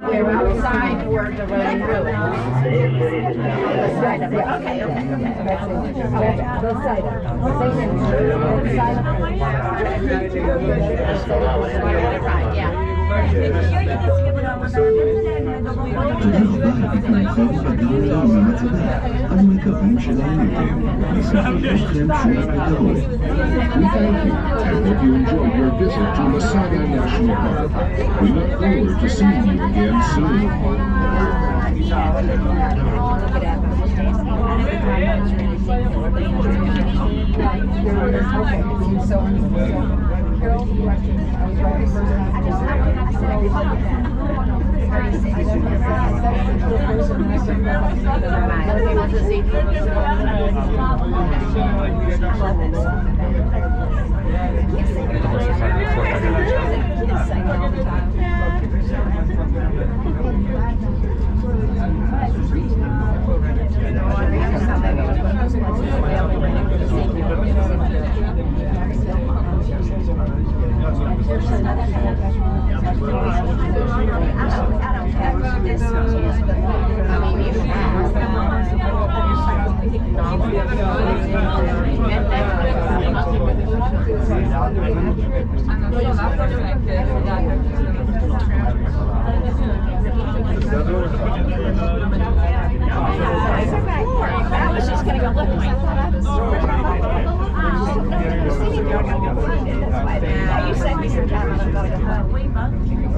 We're outside where the road through. Both sides. Right, yeah. תודה רבה על ביקורכם בגלריה במצדה. אנו מקווים שנהנתם מספרותכם שוב בקרוב. We thank you and hope you enjoyed your visit to Masada National Park. We look forward to seeing you again soon. I was just going to go look. You sent me some time and I'm going to go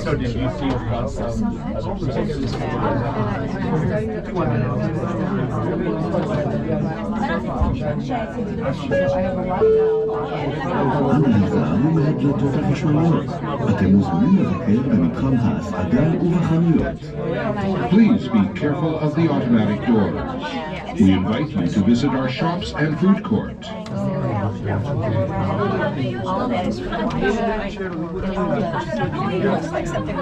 So did you see היזהרו מהדלתות החשמליות. אתם מוזמנים לבקר במתחם ההסעדה ובחנויות. Please be careful of the automatic doors. We invite you to visit our shops and food court. all of that is looks like something